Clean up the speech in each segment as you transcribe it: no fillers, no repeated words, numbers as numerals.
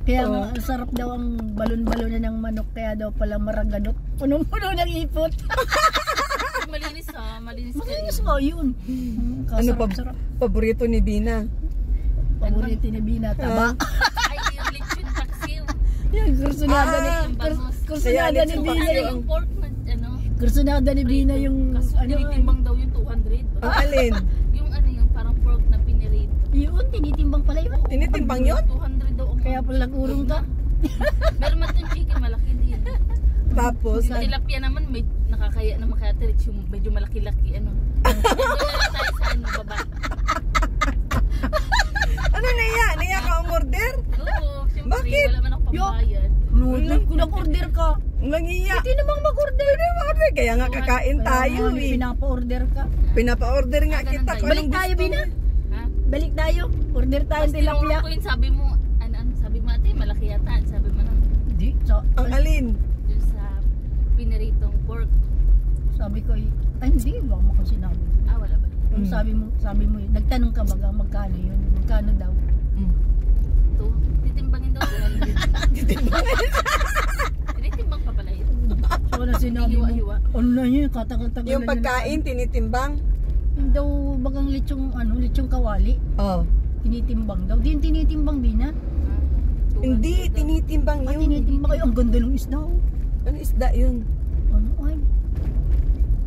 Kaya nga, sarap daw ang balon-balon ng manok, kaya daw pala maraganot. Punong-puno ng ipot. Malinis ha, malinis ka. Malinis nga yun. Ano pa, paborito ni Bina? Paborito ni Bina, taba. Ay, yung lechon paksiw. Yung kursunada ni Bina Yung pork na, ano? Kursunada ni Bina yung, tinitimbang daw yung 200. Ang alin? Yung ano, yung parang pork na pinirito. Yun, tinitimbang pala yun. Tinitimbang yun? 200 daw. Kaya pala nag-urong ka. Meron man yung chicken, malaki din. Tapos? Yung tilapia naman, may nakakaya naman kaya tirik yung medyo malaki-laki, ano. Doon na lang tayo sa ano, baba. Ano Naya? Naya ka umorder? Oo, siyempre, Bakit? wala man ako pambayad. Lunod ko nag-order ka. Nangiya. Hindi namang mag-order. Kaya nga kakain tayo eh. Pinapa-order ka. Pinapa-order nga kita. Balik tayo, Bina. Ha? Balik tayo. Order tayo ng tilapia. Ko yun, sabi mo, ano, sabi mo ate, malaki yata. Sabi mo na, Hindi. Ang alin? dun sa piniritong pork. Sabi ko, ay hindi. Baka mo kung sinabi. Ah, wala ba? Sabi mo, nagtanong ka baga, magkano yun? Magkano daw? Ito, titimbangin daw. Tinitimbang pa pala yun. So na sinabi mo, Hiwa-hiwa. ano na yun, katagal-tagal. Yung pagkain, tinitimbang? Yung daw bagang lechong kawali. Oh. Tinitimbang daw. Di yung tinitimbang, Bina. Hindi, tinitimbang yun. Tinitimbang kayo. Ang ganda ng isda. Ano isda yun? Ano ay?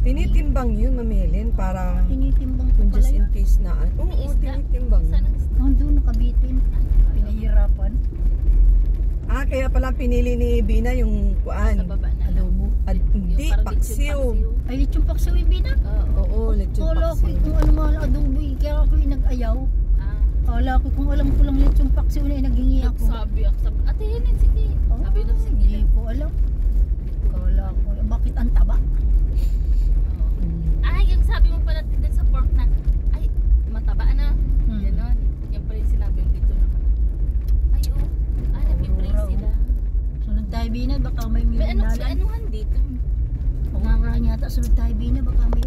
Tinitimbang yun, mamilin, para Tinitimbang ko kung pala just in yun. case na. Oo, tinitimbang. Saan ang isda? Nandun, nakabitin. Pinahirapan. Kaya pala pinili ni Bina yung Sa kuan. baba na lang. Adobo. Hindi, Yung parang paksiw. Ay, lechong paksiw yung Bina. Oo. Oo, lechon Kala ko paksiw. kung ano mga adobo eh. Kaya ako yung nag-ayaw. Ah, Kala ko kung alam ko lang lechong paksiw na naghingi ako. sabi ako, ate Helen, sige. Oh, Sabi daw, sige. hindi ko alam. Kala ko, bakit ang taba? Ay, yung sabi mo pala din sa pork na, ay, mataba na. Ganon. Yan pala yung sinabi yung dito naman. Ay, oh. Nag-i-praise sila. Sunod tayo, Bina, baka may May mirindalan. anuhan dito. Pangangarahan yata, sunod tayo, Bina, baka may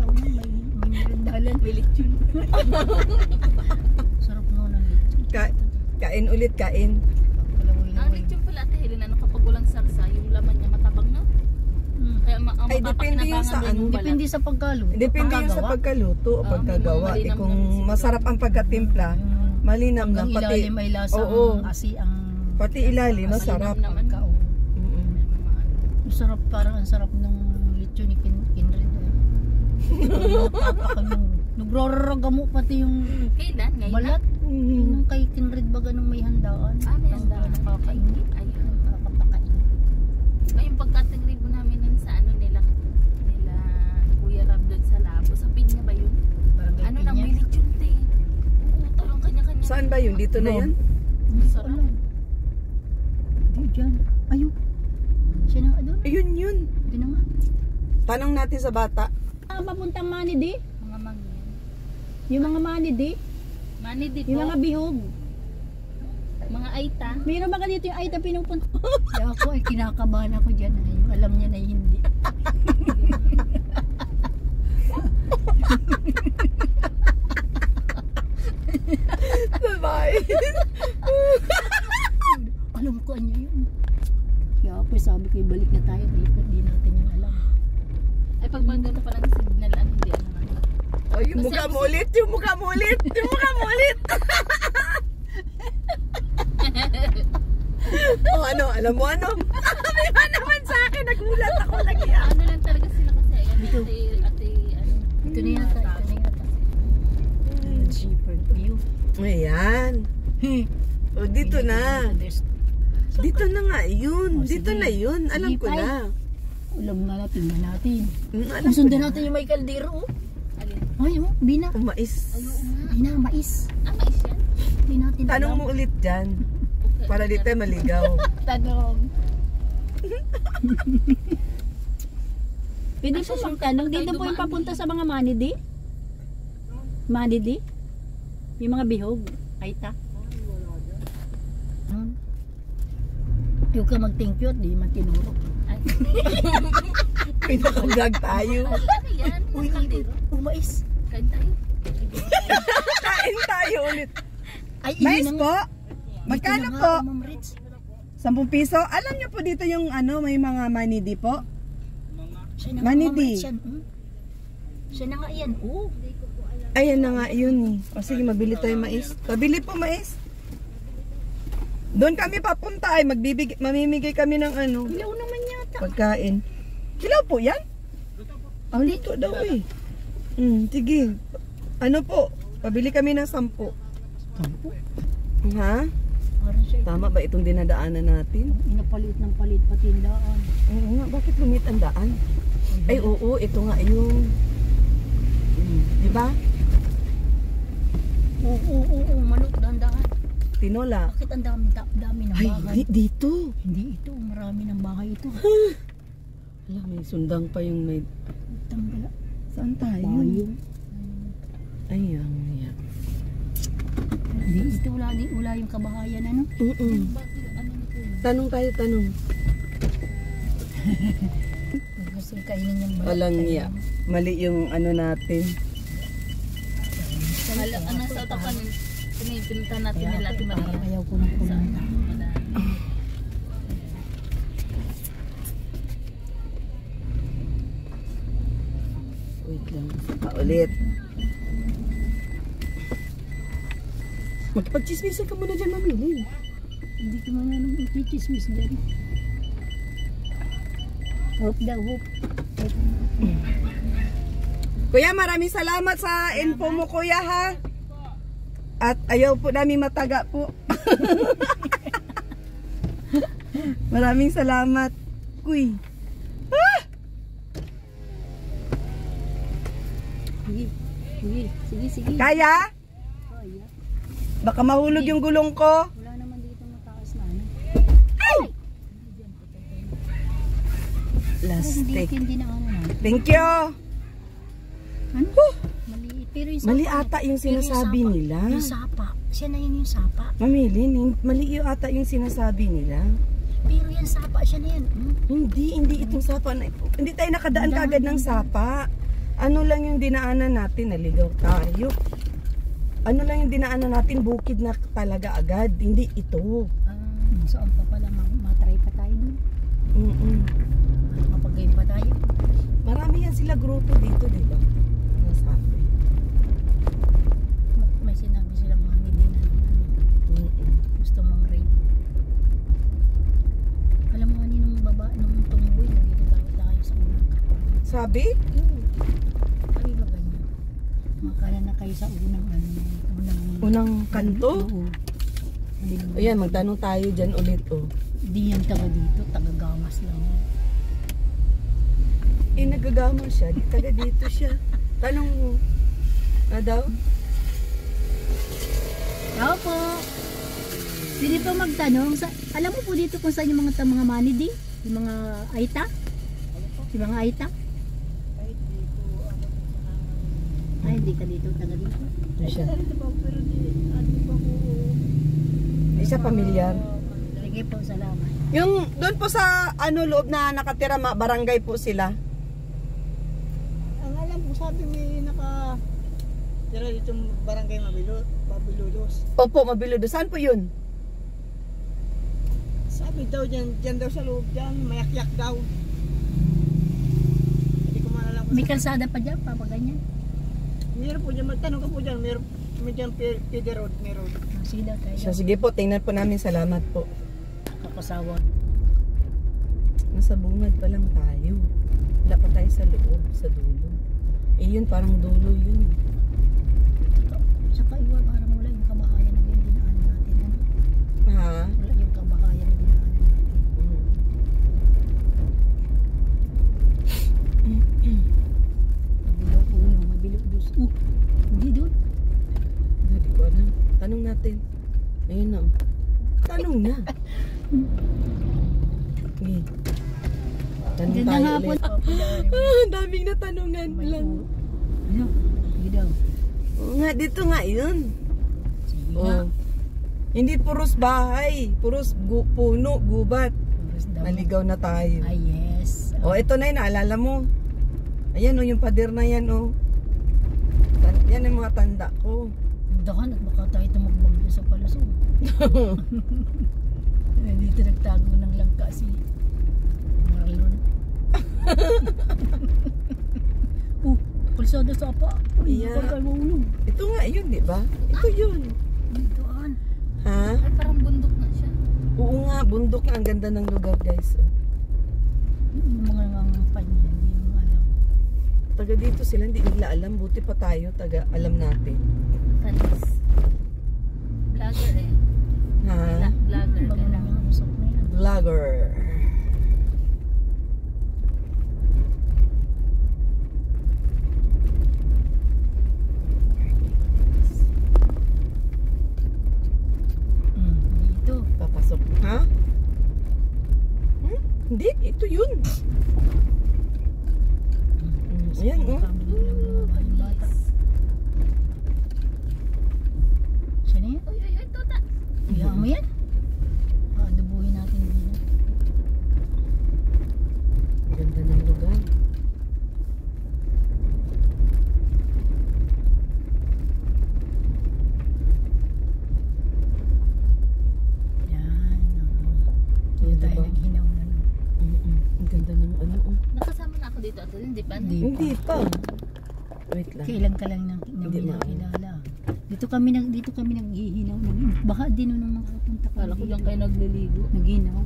mirindalan. May lechon. Sarap mo ng lechon. Kain ulit, kain. Ang Kalawoy-lawoy. lechon pala, ate Helen, ano kapag walang sarsa, yung laman niya matabang na. Kaya ang Ay, depende yun sa ano. Depende sa pagkaluto. Depende yun sa pagkaluto o pagkagawa. malinam Kung lang siguro. masarap ang pagkatimpla, malinam lang. Hanggang ilalim ay lasang Oo. ang Pati ilalim, masarap. naman. pagkao. Masarap, parang ang sarap ng lechon ni Kinred. Nagrororoga mo pati yung Kailan? Ngayon balat. Mhm. Yung kay Kinred baga nung may handaan. May handaan. Nakakainit. Ayun. Nakakapakain. Ay, yung pagkatingribo namin nun sa ano nila Kuya Rab doon sa labo. Sa pinya ba yun? Barangay Ano nang Piña. may lechon te? Oo, talong kanya-kanya. Saan ba yun? Dito na yun? Hindi ko Sarap. alam. Di dyan. Ayun. Siya na nga doon. Ayun yun. Di na nga. Tanong natin sa bata. Papuntang Manidi. Mga mangyan. Yung mga Manidi. Mani di Yung po. mga bihog. Mga aita. Mayroon ba ka dito yung Aita pinupunta? Kaya ako ay kinakabahan ako dyan. Ay, alam niya na hindi. Bye. Alam ko niya yun. Kaya ako sabi ko ibalik na tayo. Di natin yung alam. Ay, pag maganda pa lang signal, hindi ano nga. Oh, yung mukha mo ulit. Yung mukha mo ulit. Yung mukha mo ulit. Oh, ano? Alam mo ano? May ba naman sa akin? Nagulat ako lagi. Ano lang talaga sila kasi. Ayan, Dito. ate, ano. Ito na yata. Ito na yata. Cheaper view. Ayan. Oh, dito na. Dito na nga yun. Oh, Dito sige. na yun. Alam Sige, ko Pai. na. Alam na natin. Natin. Alam ko Sundan na. natin yung may kaldero. Oh. Alin? Ay, oh. Bina. Mais. Bina, mais. Mais yan? Hindi natin Tanong mo ulit dyan. Para di tayo maligaw. Tanong. Pwede po magtanong. Dito po yung papunta sa mga Manidi. Manidi. Yung mga bihog. Aita. Yung ka mag-thank you at di man tinuro. Ay. Pinaka-vlog tayo. Ano yan? Uy, Kaldero? mais. Kain tayo. Kain tayo ulit. Ay, Mais yun ang- po? Dito Magkano na nga, po? Ma'am Ritz. 10 piso. Alam niyo po dito yung ano, may mga manidi po. Siya na Manidi. Siya na nga yan. Oh. Ayan na nga yun eh. O sige, mabili tayo mais. Pabili po mais. Doon kami papunta ay mamimigay kami ng ano, Ilaw naman yata. pagkain. Kilaw po yan? Ang lito daw eh. Sige. Ano po? Pabili kami ng 10. Ha? Parang siya. Tama ba itong dinadaanan natin? Inapalit ng palit patindaan. Oo nga, bakit lumit ang daan? Ay oo, ito nga yung... Di ba? Oo, manok, dandaan. Tinola. Bakit ang dami ng Ay, bahay? dito. Hindi ito, marami ng bahay ito. Alam, may sundang pa yung may... Tanggala. Saan tayo? Bayo. Ayan, ayan. Hindi ito, wala yung kabahayan, ano? Tanong tayo, tanong. Gusto kainin yung balat. Walang niya. Mali yung ano natin. Ano sa takan, pinipinta natin nila Ate Maria. Parang ayaw ko ng kulanta. Wait lang, isa pa ulit. Magpag-chismisan ka muna dyan, mamili. Hindi ko man anong itichismis dyan. Hope daw, hope. Kuya, maraming salamat sa info mo, kuya, ha? At ayaw po namin mataga po. Maraming salamat. Kuy. Ah! Sige. Kaya? Kaya. Baka mahulog yung gulong ko. Wala naman dito mataas na ano. Plastic. Hindi na ano na. Thank you. Ano? Maliit. Pero yung Mali sapa, ata yung pero sinasabi sapa, nila. Yung sapa. Siya na yun yung sapa. Mamili, mali yung ata yung sinasabi nila. Pero yan sapa, siya na yan. Hindi itong sapa. Hindi tayo nakadaan kagad ng sapa. Ano lang yung dinaanan natin, naligaw tayo. Ano lang yung dinaanan natin, bukid na talaga agad. Hindi ito. Saan pa pala, matry pa tayo dun. Mapag-game pa tayo. Marami yan sila grupo dito, di ba? Nasabi. May sinabi silang mga hindi na gusto mong rape. Alam mo kaninong baba, nung tungboy, nandito tayo sa unang kapal. Sabi? Ay ba ganyan? Makala na kayo sa unang Unang kanto? Oo. Ayan, magtanong tayo dyan ulit, oh. Hindi yan taga dito, taga gamas lang. Nagagama siya, di taga dito siya. Tanong mo. Na daw? Tao po. Pwede po magtanong. Alam mo po dito kung saan yung mga manidi? Yung mga aita? Yung mga aita? Ay, hindi ka dito, taga dito. Ito siya. Hindi siya pamilyar. Sige po, salamat. Yung doon po sa ano loob na nakatira, barangay po sila. Ang alam ko sabi may tira dito barangay Mabilulos. Opo, Mabiludo. Saan po yun? Sabi daw dyan daw sa loob dyan, mayak-yak daw. Hindi ko maalam kung May kalsada pa dyan, papaganyan. meron po dyan, magtanong ka po dyan, meron dyan PD road, meron. Sige daw tayo. So, sige po, tingnan po namin. Salamat po. Kakasawa. Nasa bungad pa lang tayo. Wala pa tayo sa loob, sa dulo. Yun, parang dulo yun. Saka iwa, parang wala yung kabahayan na dinaanan natin. Ano? Ha? Wala yung kabahayan na dinaanan natin. Mabilog uno, mabilog dos. Hindi doon. Hindi ko alam. Tanong natin. Ayun na. Tanong na. Okay. Tanong Ganda tayo nga po. ulit. Daming natanungan lang. Ano? Sige daw. Oo nga, dito nga yun. Sige nga. Oh. Hindi puros bahay. Puros puno, gubat. Oras daw. Naligaw na tayo. Ay, yes. Oh, ito na yun. Naalala mo. Ayan, oh, yung pader na yan, oh. Yan ang mga tanda ko. Dahan at baka tayo tumagbag sa palasong. Dito Dito nagtago ng langka si Marlon. Pulsado sa apa. Uy, Yeah. yeah. Mahulog. Ito nga yun, di ba? Ito yun. Ditoan. Ha? Ay, parang bundok na siya. Oo nga, bundok nga. Ang ganda ng lugar, guys. Yung mga panya, hindi mo alam. Taga dito sila, hindi nila alam. Buti pa tayo, taga alam natin. Tanis. Vlogger eh. Ha? Vlogger ka Bago lang. lang ang usok na yan. Vlogger. Dito. Papasok. Ha? Hindi, ito yun. Ayan, oh. Family lang bumaba yung bata. Siya na yan? Uy, uy, uy, tuta. Iyaan mo yan? Adubuhin natin dito. Ganda ng lugar. Yan. Dito Diba? tayo naghinaw na. No? Ang ganda ng ano. Oh. Nakasama na ako dito at hindi pa. Hindi. Hindi pa. Wait lang. Kailan ka lang nang Hindi na. nakilala. Dito kami naghihinaw ng baka din nung makapunta ka. Kala ko lang kayo nagliligo. Naghinaw.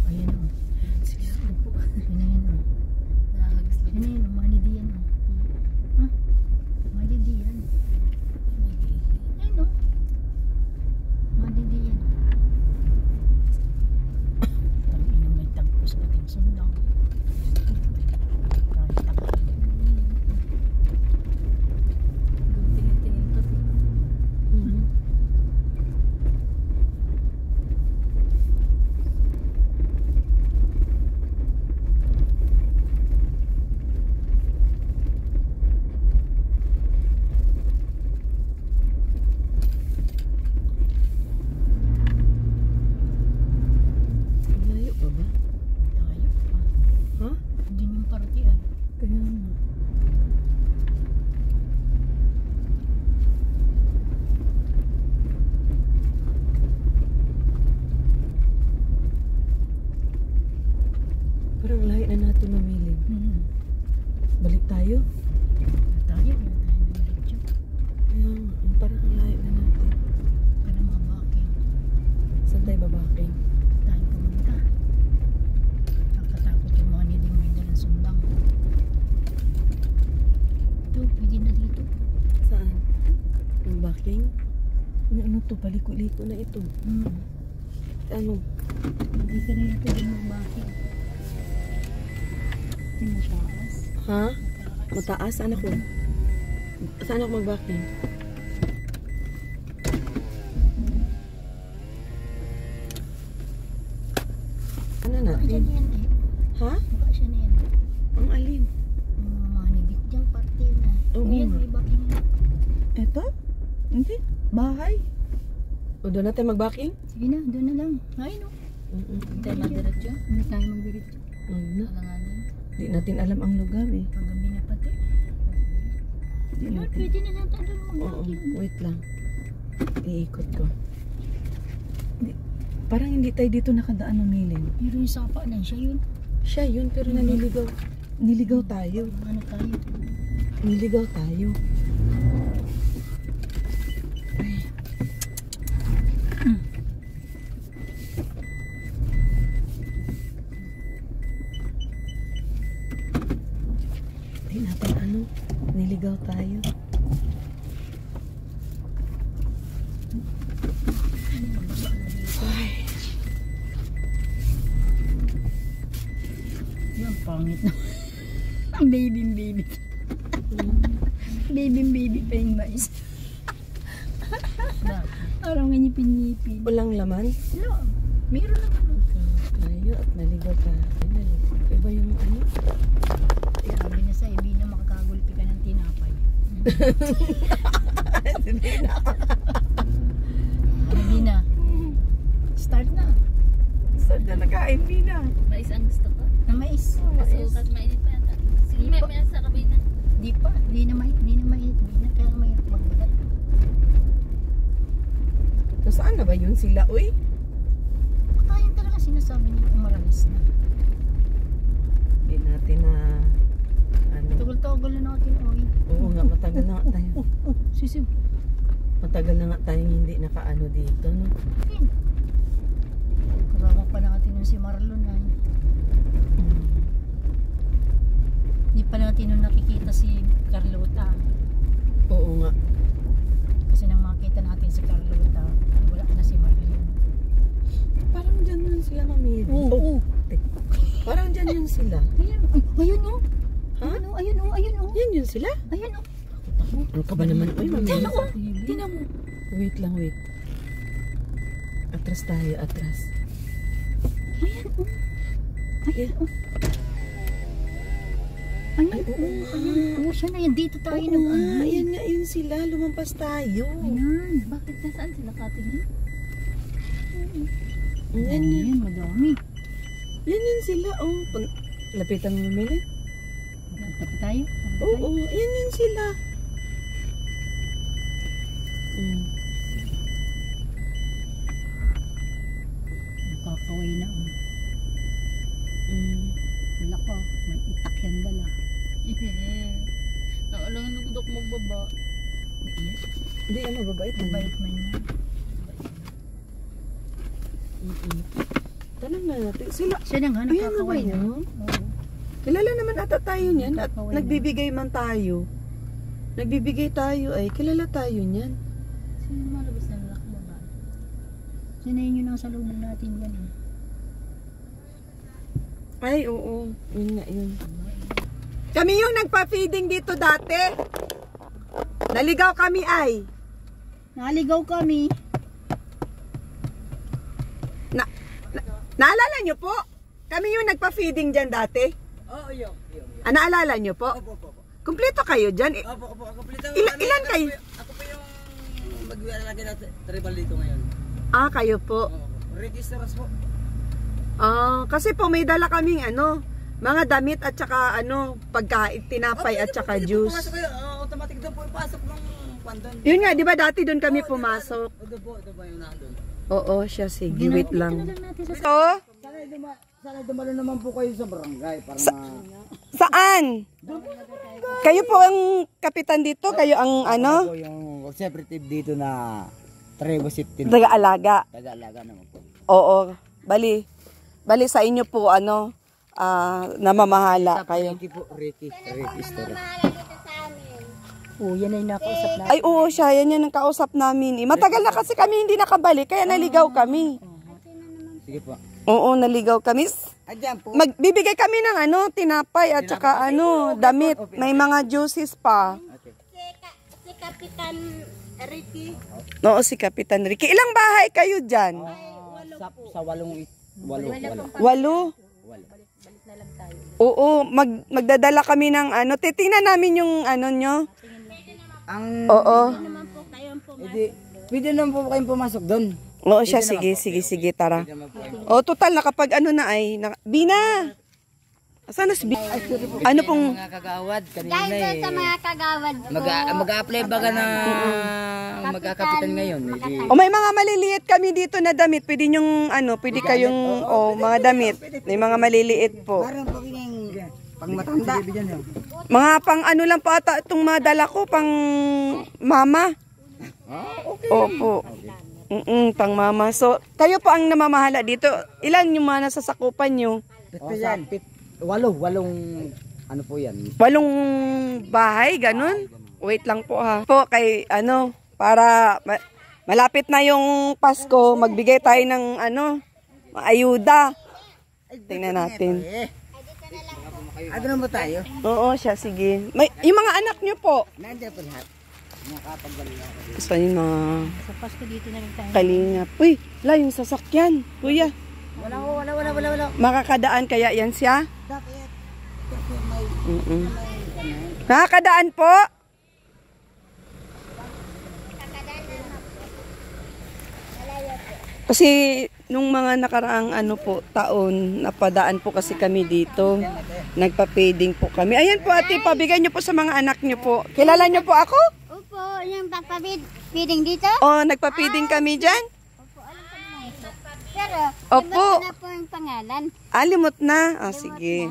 Ayan o. Yun na yun o. Nakakagas Yun na lang. yun o. Manidi yan o. Ha? Manidi yan. Ayun o. Manidi yan. Tangina may tagpos ka din sundang. Kahit takay. Tingin-tingin to. Mhm. Layo pa ba? Tayo pa. Ha? Doon yung partian. Kaya nga. Parang layo na natin mamili. Balik tayo. Tayo. Yan tayo ng diretso. Kaya nga, parang ang layo na natin. Para mabaking. Saan tayo babaking? Tayo pumunta. Nakatakot yung mga niding may dalang sundang. Ito, pwede na dito. Saan? Yung baking? Ano to? Paliko-liko na ito. Ano? Hindi ka na ito yung magbaking. Yung mataas. Ha? Mataas? Saan ako? Saan ako magbaking? Ano Baka natin? dyan yan eh. Ha? Baka siya na yan. Ang alin? Yung mga manidik dyan, parte na. Oo Yan, nga. may baking na. Eto? Hindi. Bahay. O doon natin magbaking? Sige na, doon na lang. Ay no. Tayo magdiretso. Hindi tayo magdiretso. Huwag na. Alanganin. Di natin alam ang lugar eh. Paggabi na pati. Di Lord, natin. pwede na natin doon Oo. magbaking. Wait lang. Iikot ko. Parang hindi tayo dito nakadaan mamilin. Pero yung sapa na, siya yun. Siya yun, pero naliligaw. Niligaw tayo. Ano tayo? Niligaw tayo. Di natin ano, niligaw tayo. Ay, Yan, pangit na. Ang baby. Baby pa yung mais. Parang ngipin-ngipin. walang laman. No, meron naman. Tayo at naligaw tayo. Naligaw. Iba yung ano? Sabi na sa ibi na makakagulpi ka ng tinapay. Hindi na. Start na. Saan na nakain, Bina? Mais ang gusto ko. Na mais. Kasukat, mainit pa yata. Sige, may sa kabay na. Hindi pa. Hindi na mainit. Hindi na. Kaya may magbigat. So, saan na ba yun sila, uy? Baka yun talaga sinasabi niya umaralis na. Hindi natin na, ano. Tugol-tugol na natin, oy. Oo nga, matagal na nga tayo. Sisiw. Matagal na nga tayong hindi nakaano dito, no? Ayun. Kasama pa natin yung si Marlon ay. Hindi pa natin nung nakikita si Carlota. Oo nga. Kasi nang makita natin si Carlota, wala na si Marlon. Parang dyan yun sila, Mami. Oo. Parang dyan yun sila. Ayun, ayun oh. Ha? Ayun oh. Yan yun sila? Ayun oh. Ano ka ba naman? Uy, Mami. Tingnan mo. Tingnan mo. Wait lang, wait. Atras tayo, atras. Ayan oh. Ayan oh. Ayan oh. Oo, siya na yan. Dito tayo Oo nang nga, yan nga yun sila. Lumampas tayo. Ayan. Bakit nasaan sila katingin? Yan Ayan yan. yan, madami. Yan yun sila, oh. Lapitan mo, Mili. Tapos tayo. Oo, yan yun sila. Nakakaway na oh. Wala ko. May itak yan dala. Nakalangan na gudok magbaba. Ayan. Hindi, mababait. Mabait man yan. Tanong na natin. Sila, Siya na nga, ayan na ba nakakaway na. yun? Oo. Kilala naman ata tayo niyan at Nakakaway na. nagbibigay man tayo. Nagbibigay tayo ay kilala tayo niyan. Sino malabas na lalaki baba? Siya na yun yung nasa loob natin yan. Eh. Ay, oo. Yun nga yun. Kami yung nagpa-feeding dito dati. Naligaw kami ay. Naligaw kami. Naalala nyo po? Kami yung nagpa-feeding dyan dati. Oo, yun. Naalala nyo po? Opo. Kumpleto kayo dyan. Opo. Kompleto. Ilan kayo? Ako po yung maglalagay na tribal dito ngayon. Ah, kayo po. Registers po. Kasi po may dala kaming mga damit at saka pagkain, tinapay at saka juice. Pumasok kayo, automatic doon po ipasok ng pandon. Yun nga, di ba dati doon kami pumasok? Ito ba yung nandun? Oo, siya. Sige, wait lang. So, Sana dumalo naman po kayo sa barangay para saan? Kayo po ang kapitan dito? Kayo ang po yung executive dito na Trego 15. taga-alaga? Taga-alaga naman po. Oo. Bali sa inyo po, namamahala kayo. Ricky Store. Oo, yan ay nakausap natin. Ay, oo, siya. Yan ang kausap namin. Matagal na kasi kami hindi nakabalik, kaya naligaw kami. Sige po. Oo, naligaw kami. Ayan po. Magbibigay kami ng tinapay at saka damit. May mga juices pa. Si Kapitan Ricky. Oo, si Kapitan Ricky. Ilang bahay kayo dyan? Sa walo. 8? Oo, magdadala kami ng titingnan namin yung nyo. Ang Oo. pwede naman po kayong pumasok doon. Oo siya, sige, tara. O, total, nakapag Bina! Saan na si Bina? Ano pong... Mga kagawad kanina Dahil doon sa mga kagawad ko. Mag-a-apply baga na magkakapitan ngayon. O, may mga maliliit kami dito na damit. Pwede nyong, pwede kayong, mga damit. May mga maliliit po. Parang pang matanda. Mga pang lang po ata itong madala ko, pang mama. Opo. Pang mama. So, kayo po ang namamahala dito. Ilan yung mga nasasakupan nyo? Ito yan. Walong ano po yan. 8 bahay, ganun? Wait lang po ha. Po kay para malapit na yung Pasko, magbigay tayo ng ayuda. Tingnan natin. Ano na ba tayo? Oo, siya, sige. Yung mga anak nyo po. Nandiyan po lahat. Gusto yung mga Sa Pasko dito na rin tayo. kalingap. Uy, yung sasakyan. Kuya, Wala. makakadaan kaya yan siya? Nakakadaan po? Kasi nung mga nakaraang taon, napadaan po kasi kami dito. Nagpa-feeding po kami. Ayan po ate, pabigay niyo po sa mga anak niyo po. Kilala niyo po ako? Opo, yung pagpapiding dito? Oh, nagpa-feeding kami dyan? Opo, alam ko naman ito. Pero, Opo. iba na po yung pangalan. Limot na. Ah, sige.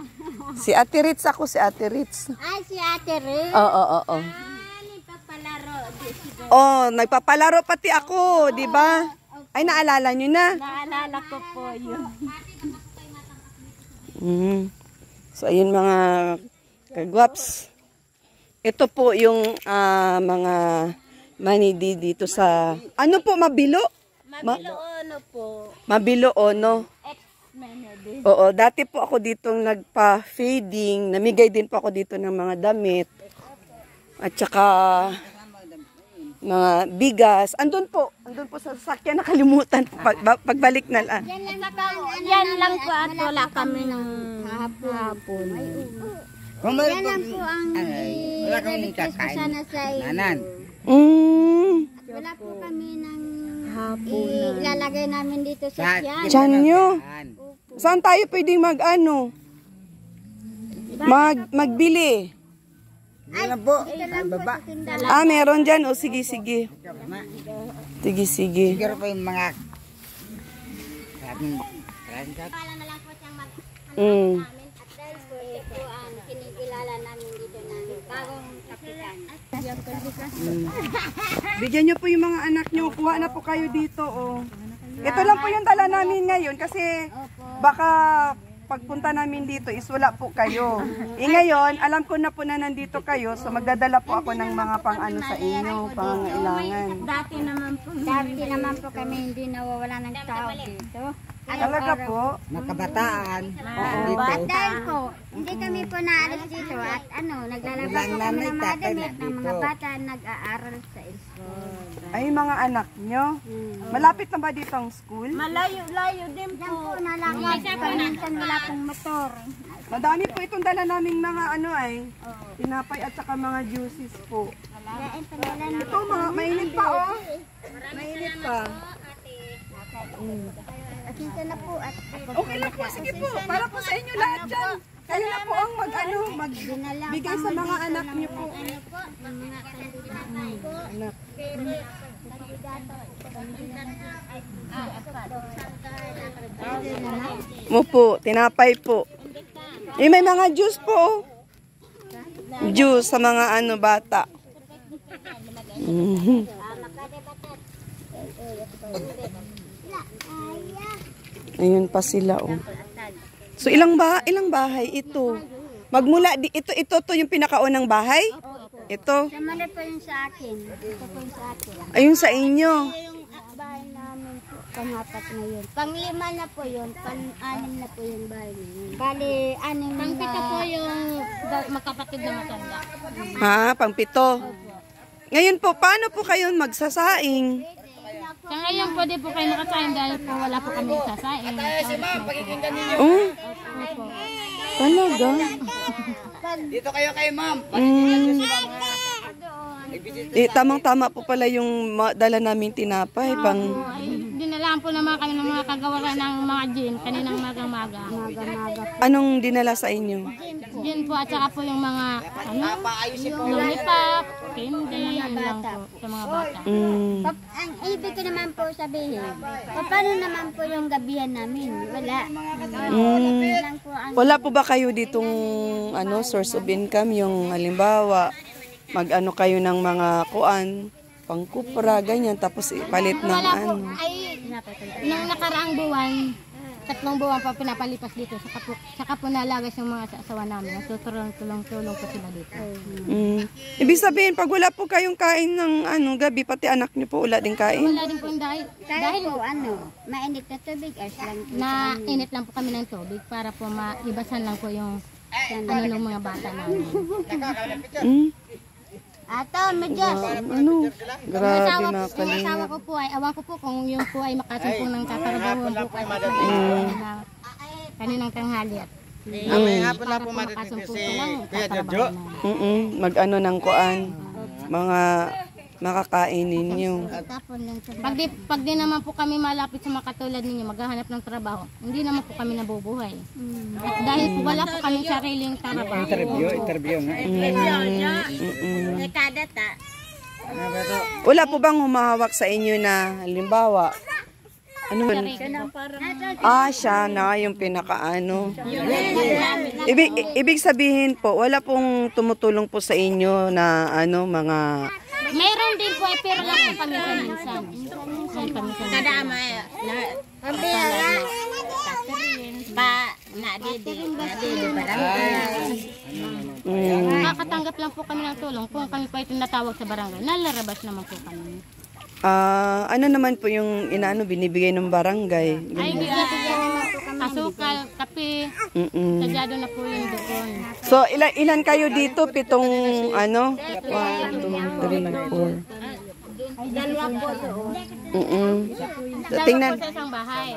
Si Ate Ritz ako, si Ate Ritz. Ay, si Ate Ruth. Oo. Nagpapalaro. Oh, nagpapalaro pati ako, di ba? Ay, naalala niyo na. Naalala ko po yun. So, ayun mga kagwaps. Ito po yung mga manidi dito sa, ano po, Mabilo? Ano po? Mabilo Ono. Ex-Menedy. Oo, dati po ako dito nagpa-feeding. Namigay din po ako dito ng mga damit. At saka mga bigas. Andun po sa sasakyan, nakalimutan. Pagbalik na lang. Yan lang po at wala kami ng hapon. Yan lang po ang i-request ko sana sa iyo. At wala po kami ng ilalagay namin dito sa tiyan. Diyan nyo. Saan tayo pwedeng magbili? Ay, ito lang po sa tindahan. Meron dyan. O, sige. Sige. Siguro po yung mga Wala na lang po siyang namin at dahil po ito ang kinikilala namin dito ng bagong kapitan. Bigyan nyo po yung mga anak nyo. Kuha na po kayo dito. Oh. Ito lang po yung dala namin ngayon kasi baka pagpunta namin dito is wala po kayo. Ngayon, alam ko na po na nandito kayo, so magdadala po ako ng mga pang-ano sa inyo, pangangailangan. Dati naman po kami hindi nawawala ng tao dito. Talaga po? makabataan. At dahil po, hindi kami po naalis dito at naglalabas po kami ng mga damit ng mga bata nag-aaral sa school. Ay, mga anak nyo? Malapit na ba dito ang school? Malayo-layo din po. Yan po nalakad. Minsan wala pong motor. Madami po itong dala naming mga tinapay at saka mga juices po. Ito, mainit pa oh. Mainit pa. Akinto na po at Okay lang po, sige po. Para po sa inyo lahat dyan. Kayo na po ang magbigay sa mga anak niyo po. Anak. Mo po, tinapay po. May mga juice po. Juice sa mga bata. Ayun pa sila oh. So ilang bahay ito? Magmula ito to yung pinakaunang bahay? Ito. Samali po yung sa akin. Ito po yung sa akin. Ayun sa inyo. Yung bahay namin po, pang-apat na yun. Pang-lima na po yun, pang-anim na po yung bahay namin. Bali, anim na. Pang-pito po yung magkapatid na matanda. Ha, pang-pito. Ngayon po, paano po kayo magsasaing? Sa ngayon pwede po kayo nakasain dahil po wala po kami sasain. Oh, talaga? Dito kayo kay ma'am. Tamang-tama po pala yung dala namin tinapay. Dinalaan po naman kami ng mga kagawaran ng mga gin kaninang magang-maga. Anong dinala sa inyo? Gin po at saka po yung mga lollipop, candy, yun lang po sa mga bata. Ang ibig ko naman po sabihin, paano naman po yung gabihan namin? Wala. Lang po ang Wala po ba kayo ditong source of income? Yung halimbawa, kayo ng mga pangkupra, ganyan, tapos ipalit ng Ay, nung nakaraang buwan, 3 buwan pa pinapalipas dito. Saka po nalagas yung mga asawa namin. Tulong po sila dito. Ibig sabihin, pag wala po kayong kain ng gabi, pati anak niyo po wala din kain? Wala din po yung dahil po mainit na tubig, ice lang. na init lang po kami ng tubig para po maibasan lang po yung ng mga bata namin. Ato, medyas. Grabe na Yung asawa ko po ay, awan ko po kung yung po ay makasumpong ng katrabaho bukas kaninang tanghali at para po makasumpong ko lang katrabaho namin. Mag ng mga makakain ninyo. Tapon lang sa pag di naman po kami malapit sa mga katulad ninyo, maghahanap ng trabaho, hindi naman po kami nabubuhay. At dahil po wala po kami sariling trabaho. Interview nga. Wala po bang humahawak sa inyo na halimbawa? Ano man? Siya na yung pinakaano. Ibig sabihin po, wala pong tumutulong po sa inyo na ano, mga... Meron din po, pero lang po paminsan-minsan. Kadama, nakakatanggap lang po kami ng tulong kung kami po ay tinatawag sa barangay. Nalarabas naman po kami. Ano naman po yung binibigay ng barangay? Ay, asukal, kape, sadyado na po yung doon. So, ilan kayo dito? 7, 1, 2, 3, 4. Ay, dalawa po doon. Tingnan. Dalawa po sa isang bahay.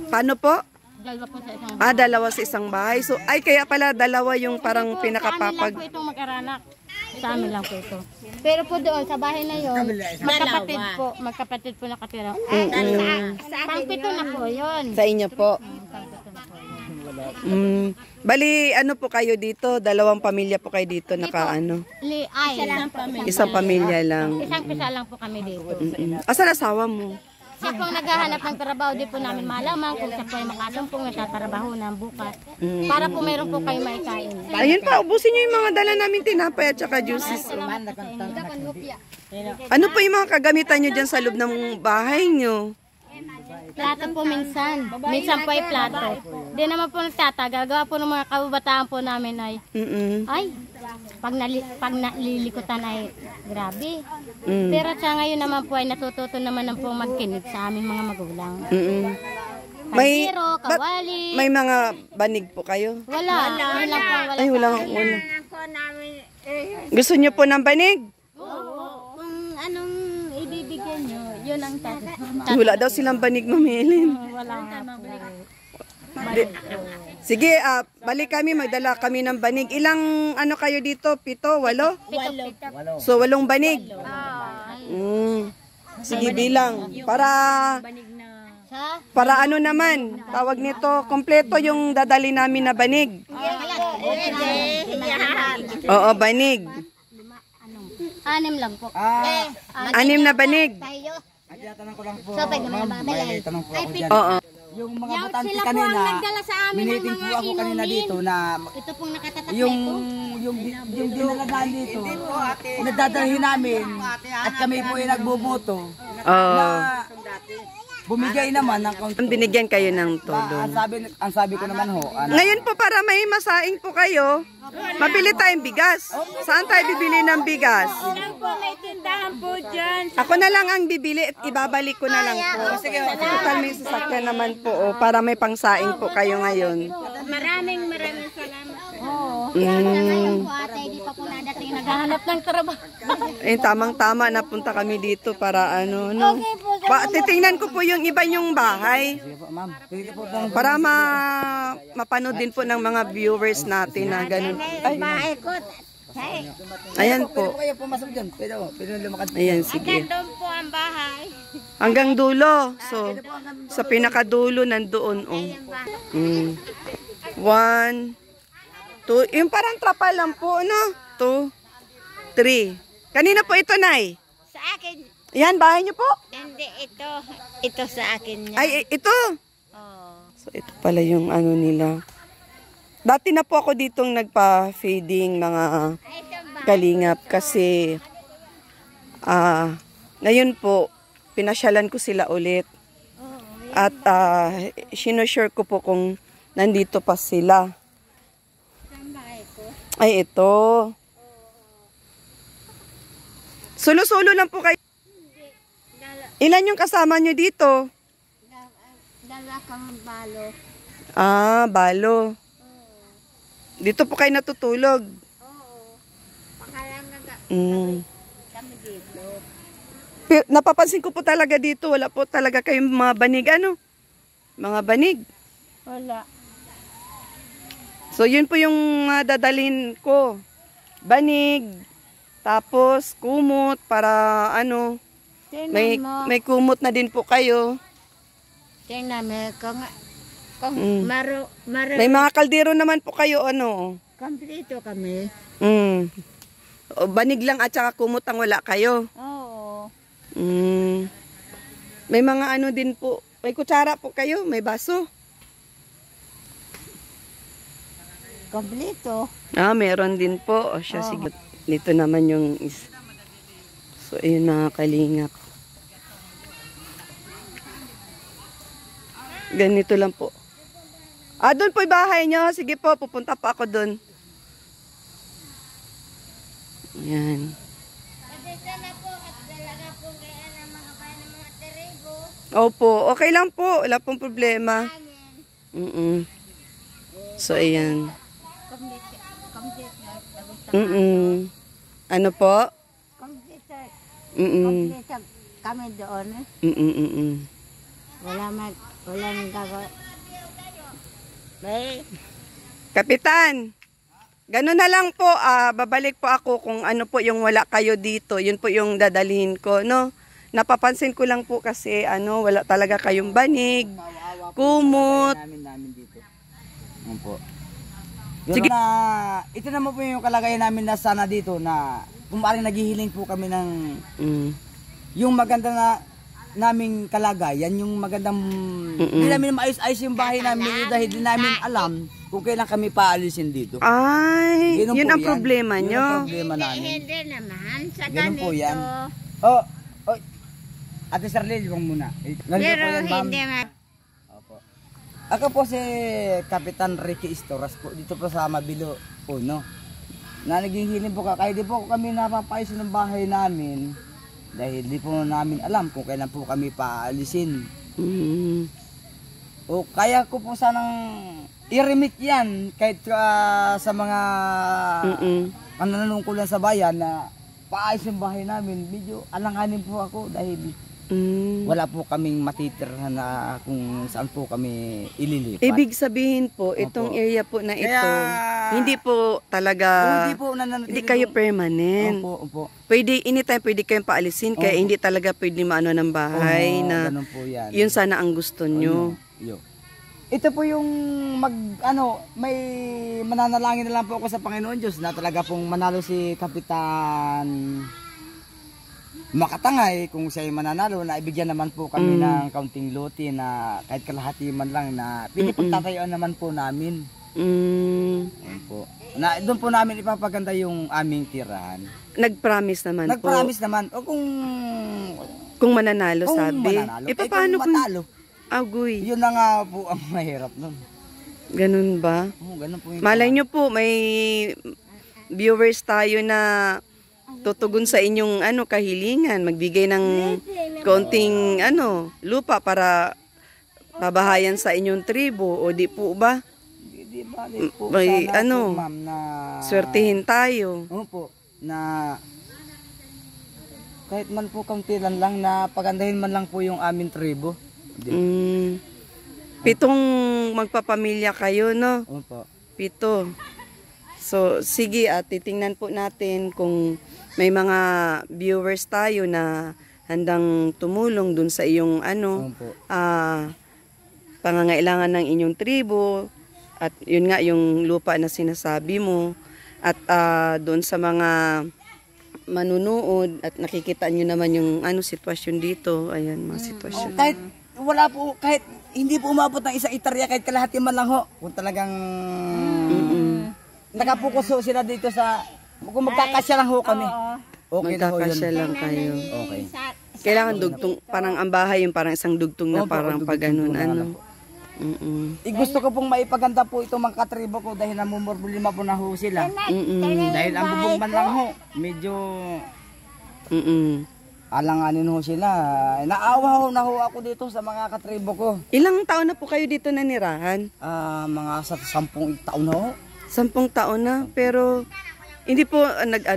Paano po? Dalawa po sa isang bahay. Dalawa sa isang bahay. So, kaya pala dalawa yung parang pinakapapag... Sa amin lang po itong mag-aranak. Sa amin lang po ito. Pero po doon, sa bahay na yun, magkapatid po nakatira. Pang-pito na po yun. Sa inyo po. Bali, ano po kayo dito? 2 pamilya po kayo dito nakaano? Isang pamilya lang. Isang pisa lang po kami dito. Asan asawa mo? Siya pong naghahanap ng trabaho, di po namin malaman kung siya po ay makasumpong nagtatrabaho ng bukas. Para po meron po kayo maikain. Ayun pa, ubusin nyo yung mga dala namin tinapay at saka juices. Ano po yung mga kagamitan nyo dyan sa loob ng bahay nyo? Plato po minsan. Minsan po ay plato. Di naman po nagtatagal. Gawa po ng mga kabataan po namin ay, pag nalilikutan ay grabe. Pero siya ngayon naman po ay natututo naman po magkinig sa aming mga magulang. Kawali. May mga banig po kayo? Wala. Wala. Ay, wala. Gusto nyo po ng banig? Oo. Kung anong ibibigyan nyo, yun ang tatay. Wala daw silang banig, mamilin. Wala. Sige, balik kami, magdala kami ng banig. Ilang ano kayo dito? 7, 8? So, 8 banig. Sige, bilang. Para ano naman, tawag nito, kompleto yung dadali namin na banig. Oo, banig. 6 lang po. 6 na banig. Tinatanong ko lang po, So, pwede naman ma'am, babalik. may tanong po ako dyan. Oo. Yung mga botante Sila po ang kanina, nagdala sa amin ng miniting po mga ako kanina inumin. dito na Ito pong nakatatak yung na ito. yung dinalagaan dito, nadadalhin namin at kami po ay nagboboto na bumigay naman ng konti. Binigyan kayo ng tulong. Ang sabi ko naman ho, Ngayon po para may masaing po kayo, mabili tayong bigas. Saan tayo bibili ng bigas? May tindahan po dyan. Ako na lang ang bibili at ibabalik ko na lang po. Total may sasakyan naman po para may pangsaing po kayo ngayon. Maraming salamat. Ngayon po ate, di pa po nadating naghahanap ng trabaho. Tamang-tama napunta kami dito para ano, no. Titingnan ko po yung iba yung bahay. ma'am, pwede po pong Para mapanood din po ng mga viewers natin na ganun. Ay, ayan po. kayo pumasok dyan. Pwede lumakad. Ayan, sige. Doon po ang bahay. Hanggang dulo. So, sa pinakadulo nandoon. 1, 2, yung parang trapal lang po, no? 2, 3. Kanina po ito, Nay? Sa akin, Yan, bahay niyo po? hindi ito. Ito sa akin. Ay, ito. So, ito pala yung ano nila. Dati na po ako ditong nagpa-feeding mga kalingap kasi ngayon po, pinasyalan ko sila ulit. At sinusure ko po kung nandito pa sila. Ay, ito. Sulo-sulo lang po kayo. Ilan yung kasama nyo dito? Dala kang balo. Balo. Dito po kayo natutulog. Kami dito. Napapansin ko po talaga dito, wala po talaga kayong mga banig, ano? Mga banig. Wala. So, yun po yung dadalhin ko. Banig, Tapos kumot para ano, may kumot na din po kayo. Tingnan mo kung maro May mga kaldero naman po kayo ano. kompleto kami. O, banig lang at saka kumot ang wala kayo. Oo. May mga ano din po. May kutsara po kayo, may baso. Kompleto. Meron din po. O siya, sige. Dito naman yung So, ayun na kalingap. Ganito lang po. Doon po yung bahay nyo. Sige po, pupunta po ako doon. Ayan. Opo, okay lang po. Wala pong problema. So, ayan. Ano po? Kompleto. Kompleto kami doon. Walang gagawa. Kapitan, gano'n na lang po. Babalik po ako kung ano po yung wala kayo dito. Yun po yung dadalhin ko, no? Napapansin ko lang po kasi wala talaga kayong banig, kumot. Namin dito. Po. Sige. Ito naman po yung kalagayan namin na sana dito na kung maaaring naghihiling po kami ng yung maganda na naming kalagayan, yung magandang hindi namin maayos-ayos yung bahay namin dahil hindi namin alam kung kailan kami paalisin dito. Ay, yun ang problema nyo. Yun ang problema namin. Hindi naman sa Ganun ganito. po yan. Ate Sarlil, huwag muna. Pero hindi Opo. Ako po si Kapitan Ricky Istoras po, dito po sa Mabilo Uno. Na naghihiling po kaya di po kami napapayos ng bahay namin dahil di po namin alam kung kailan po kami paalisin. O kaya ko po sanang i-remit yan kahit sa mga nanunungkulan sa bayan na paayos yung bahay namin. Medyo alanganin po ako dahil wala po kaming matitirhan na kung saan po kami ililipat. Ibig sabihin po, itong area po na ito, hindi po talaga, hindi kayo permanent. Opo. Pwede, anytime pwede kayong paalisin, kaya hindi talaga pwede maano ng bahay na po yan. Yun sana ang gusto nyo. Ito po yung may mananalangin na lang po ako sa Panginoon Diyos na talaga pong manalo si Kapitan Makatangay, kung siya ay mananalo, na ibigyan naman po kami ng kaunting lote na kahit kalahati man lang na pinipagtatayuan naman po namin. Po. Na doon po namin ipapaganda yung aming tirahan. Nag-promise naman po. Nag-promise naman. O kung mananalo, sabi. Mananalo. Paano kung matalo? Agoy. Yun na nga po ang mahirap nun. Ganun ba? Ganun po yung Malay nyo po, may viewers tayo na tutugon sa inyong kahilingan, magbigay ng konting lupa para pabahayan sa inyong tribo, o di po ba? Di bali po. May po, ma'am, na swertihin tayo. Po, na kahit man po kauntilan lang na pagandahin man lang po yung aming tribo. 7 magpapamilya kayo, no? Opo. 7. So, sige, titingnan po natin kung may mga viewers tayo na handang tumulong dun sa iyong pangangailangan ng inyong tribo, at yun nga yung lupa na sinasabi mo, at doon sa mga manunood at nakikita nyo naman yung sitwasyon dito. Ayan, mga sitwasyon. Kahit wala po, kahit hindi po umabot ng 1 hektarya, kahit kalahati man lang ho, kung talagang nakapukuso sila dito sa, kung magkakasya lang ho kami. Okay na ho yun. Magkakasya lang kayo. Okay. Kailangan dugtong, parang ang bahay yung parang isang dugtong na parang pag ganun, Gusto ko pong maipaganda po itong mga katribo ko dahil namumurblima po na ho sila. Dahil ang bubong man lang ho, medyo alanganin ho sila. Naawa ho na ho ako dito sa mga katribo ko. Ilang taon na po kayo dito nanirahan? Mga sa 10 taon na ho. 10 taon na, pero hindi po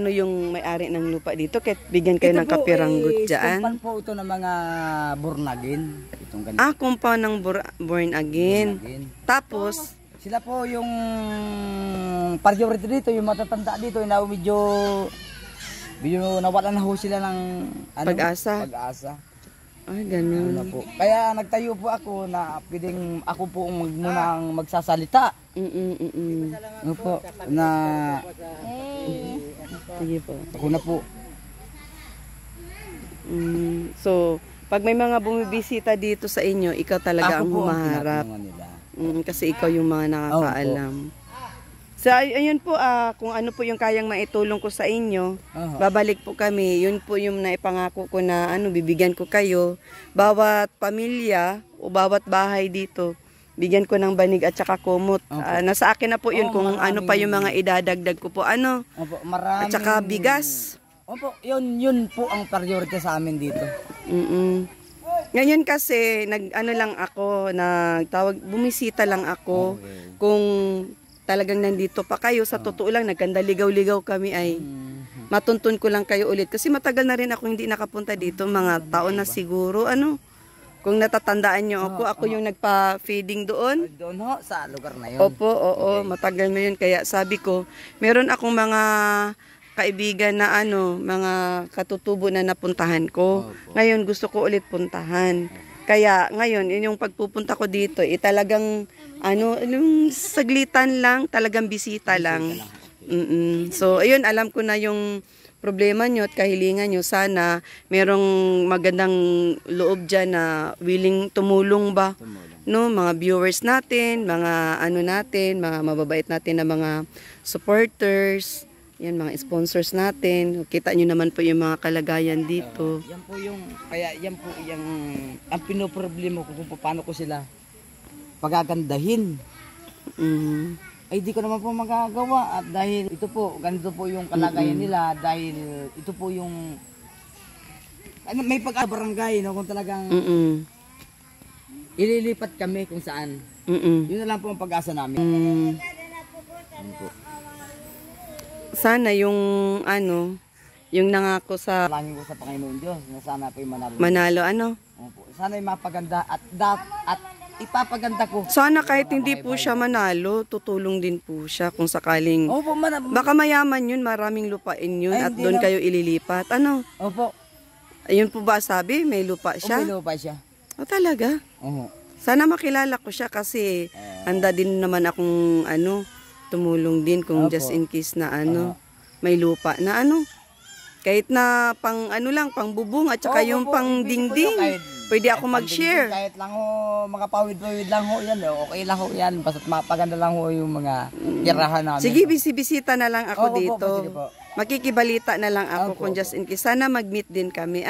yung may-ari ng lupa dito kahit bigyan kayo ng kapiranggot dyan? Kumpan po ito ng mga born again. Kumpan ng born again. Tapos, sila po yung priority dito, yung matatanda dito, na medyo nawalan na ho sila ng Pag-asa. Pag-asa. Ay, ganun. Ano po. Kaya nagtayo po ako na pwedeng ako po munang magsasalita. Ano po, na Sige po. ako na po. So, pag may mga bumibisita dito sa inyo, ikaw talaga ang Ako po ang humaharap. tinatulungan nila. Kasi ikaw yung mga nakakaalam. So, ayun po, kung ano po yung kayang maitulong ko sa inyo, babalik po kami. Yun po yung naipangako ko na bibigyan ko kayo. Bawat pamilya o bawat bahay dito, bigyan ko ng banig at saka kumot. Nasa akin na po yun kung ano pa yung mga idadagdag ko po. Opo, maraming... At saka bigas. Opo, yun po ang priority sa amin dito. Ngayon kasi, bumisita lang ako. Kung talagang nandito pa kayo, sa totoo lang, nagkandaligaw-ligaw kami ay matuntun ko lang kayo ulit. Kasi matagal na rin ako hindi nakapunta dito, mga taon na siguro. Kung natatandaan nyo ako yung nagpa-feeding doon. Doon ho, sa lugar na yun. Opo, oo, matagal na yun. Kaya sabi ko, meron akong mga kaibigan na mga katutubo na napuntahan ko. Ngayon gusto ko ulit puntahan. Kaya ngayon, yung pagpupunta ko dito, talagang yung saglitan lang, talagang bisita lang. So, ayun, alam ko na yung problema nyo at kahilingan nyo. Sana merong magandang loob dyan na willing tumulong ba? No, mga viewers natin, mga mga mababait natin na mga supporters. Yan, mga sponsors natin. Kita nyo naman po yung mga kalagayan dito. Yan po yung ang pinoproblema ko kung paano ko sila pagagandahin. Ay di ko naman po magagawa at dahil ito po, ganito po yung kalagayan nila dahil ito po yung may pagkabarangay kung talagang ililipat kami kung saan. Yun na lang po ang pag-asa namin. Po. Sana yung yung nangako sa Langin ko sa Panginoon Diyos na sana po yung Manalo Opo. Sana yung mapaganda at ipapaganda ko. Sana kahit hindi po siya manalo, tutulong din po siya kung sakaling Opo, baka mayaman yun, maraming lupain yun at doon kayo ililipat. Opo. Ayun po ba sabi, may lupa siya? May lupa siya. Talaga? Oo. Sana makilala ko siya kasi handa din naman akong tumulong din kung just in case na may lupa na kahit na pang pang bubong at saka yung pang dingding. Pwede ako mag-share. Kahit lang makapawid-pawid lang yan. Okay lang yan. Basta mapaganda lang yung mga tirahan namin. Sige, bisita na lang ako dito. Po. Makikibalita na lang ako kung just in case. Sana mag-meet din kami.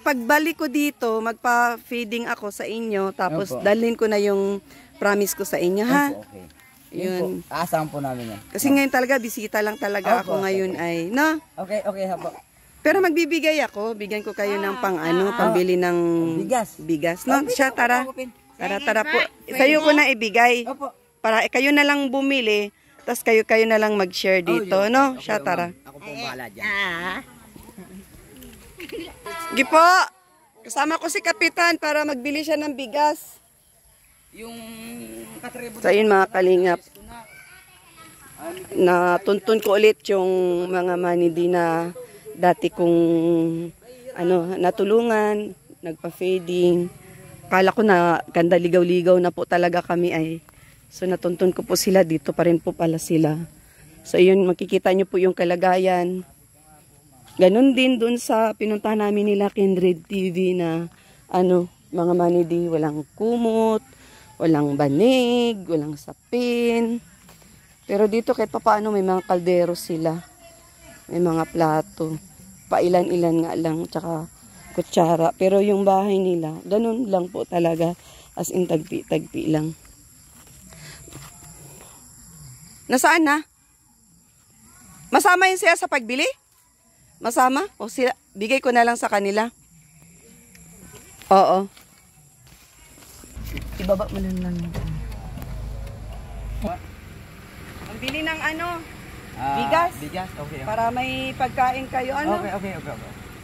Pagbalik ko dito, magpa-feeding ako sa inyo. Tapos dalhin ko na yung promise ko sa inyo, ha? Okay. Yun. Aasahan po namin yan. Kasi ngayon talaga, bisita lang talaga ako ngayon ay, Okay, po. Pero magbibigay ako, bigyan ko kayo ng pambili ng bigas. No, siya, tara po. Sa'yo ko na ibigay. Para kayo na lang bumili, tas kayo na lang mag-share dito, no? Siya, tara. Ako po bahala dyan. Sige po, kasama ko si Kapitan para magbili siya ng bigas. Yung katribo. So yun mga kalingap, natuntun ko ulit yung mga manidi na dati kong natulungan, nagpa-feeding. Kala ko na ganda ligaw-ligaw na po talaga kami ay. So natuntun ko po sila, dito pa rin po pala sila. So yun, makikita nyo po yung kalagayan. Ganon din dun sa pinuntahan namin nila Kindred TV na mga manidi, walang kumot, walang banig, walang sapin. Pero dito kahit papaano may mga kaldero sila. May mga plato. Pailan-ilan nga lang, tsaka kutsara. Pero yung bahay nila, ganun lang po talaga. As in tagpi-tagpi lang. Nasaan na? Masama yun siya sa pagbili? Masama? O sila, bigay ko na lang sa kanila. Oo. Ibaba mo lang. Ang bili ng bigas. Bigas, okay. Para may pagkain kayo, Okay.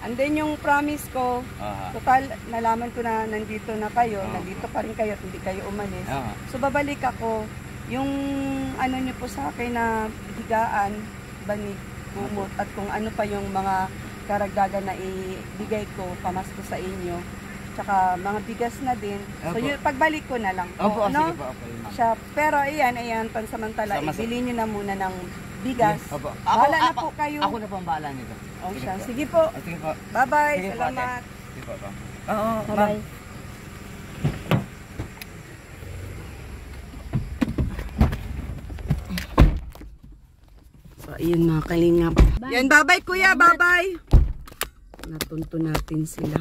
And then yung promise ko, total, nalaman ko na nandito na kayo, nandito pa rin kayo, hindi kayo umalis. So babalik ako, yung nyo po sa akin na higaan, banig, kumot, at kung ano pa yung mga karagdagan na ibigay ko, pamasko sa inyo. Tsaka mga bigas na din. So, Opo. yun, pagbalik ko na lang po, Opo, no? sige po, opo. Yun. Siya, pero ayan, pansamantala, ibili nyo na muna ng bigas. Opo. Bahala na po kayo. Ako na po ang bahala nito. O siya, sige po. Sige po. Bye-bye, Sige po, salamat. Sige po, ma'am. Oo, ma'am. Bye. So, ayun mga kalingap. Yan, bye-bye kuya, bye-bye. Natunto natin sila.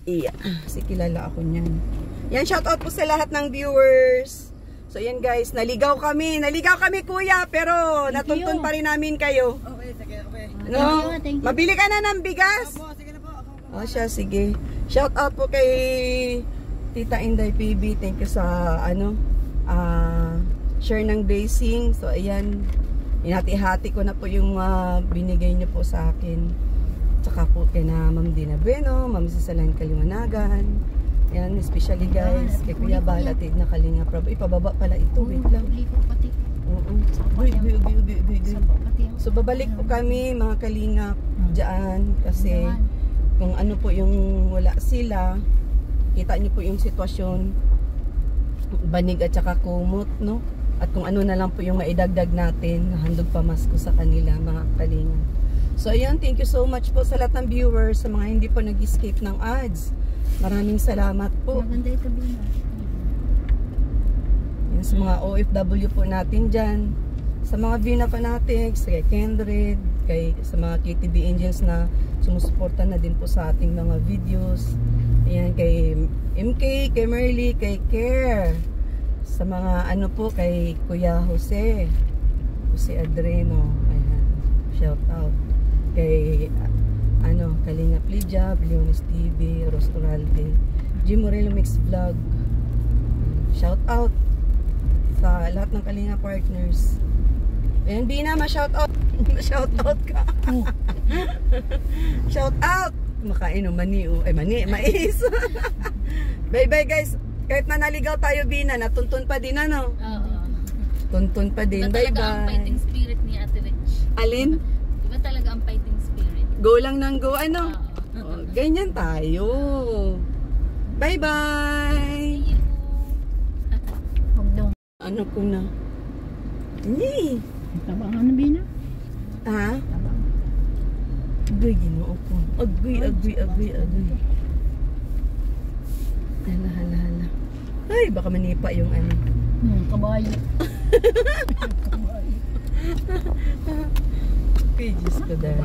Iya, kasi kilala ako niyan. Yan, shoutout po sa lahat ng viewers. So, yan guys, naligaw kami kuya, pero natuntun pa rin namin kayo. Okay, sige, okay. No? Thank you. Mabili ka na ng bigas? Opo, sige na po. Ako. O siya, sige. Shoutout po kay Tita Inday PB. Thank you sa, share ng blessing. So, ayan. Hinati-hati ko na po yung binigay niyo po sa akin. Tsaka po kay na Ma'am Dina Bueno, Ma'am Sisalan Kaliwanagan. Yan, especially guys, kay Kuya Balatid na Kalinga Prab. Ipababa pala ito, wait lang. Oo. Uy. So babalik po kami mga Kalingap dyan kasi kung ano po yung wala sila, kita niyo po yung sitwasyon, banig at saka kumot, no? At kung ano na lang po yung maidagdag natin, handog pamasko sa kanila mga Kalingap. So ayan, thank you so much po sa lahat ng viewers, sa mga hindi po nag-escape ng ads. Maraming salamat po. Maganda ito, Bina. Yan, sa mga OFW po natin dyan, sa mga Vina Fanatics, kay Kendred, sa mga KTB Angels na sumusuporta na din po sa ating mga videos. Ayan, kay MK, kay Merly, kay Care, sa mga kay Kuya Jose Adreno, ayan, shout out kay Kalinga Plijab, Leonis TV, Ros Oralde, Jim Morello Mix Vlog. Shout out sa lahat ng Kalinga partners. Ayan, Bina, ma-shout out. Ma-shout out ka. Shout out. Makain o mani o. Mais. Bye bye guys. Kahit na naligaw tayo, Bina, natuntun pa din Oo. Tuntun pa din. Bye Iba talaga ang bye. fighting spirit ni Ate Rich. Alin? Iba talaga ang fighting spirit. Go lang ng go, Oo. Oh, ganyan tayo. Bye bye. Huwag daw. Ano ko na? Ni. Tabangan na, Bina. Ha? Agoy, ginoo ko. Agoy. Hala. Ay, baka manipa yung Kabayo. pages ko dahil.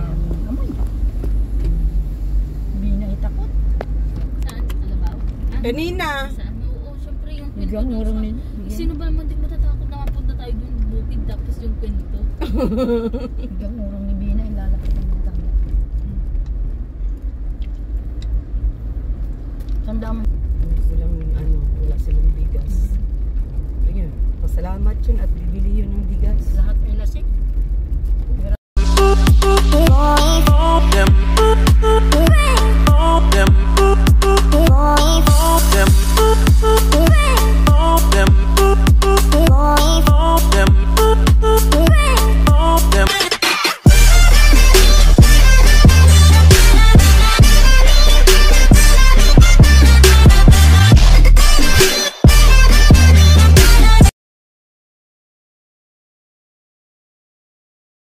Bina itakot. Saan? Sa Labaw? Kanina. Saan? Oo, syempre yung kwento. Biglang dun urong sa- nila. Sino ba naman din matatakot na mapunta tayo dun bukid tapos yung kwento? Biglang urong ni Bina, ilalapit ang mga tangga. Tanda mo. Wala silang bigas. Ayun, pasalamat yun at bibili yun ng bigas. Lahat ay lasik.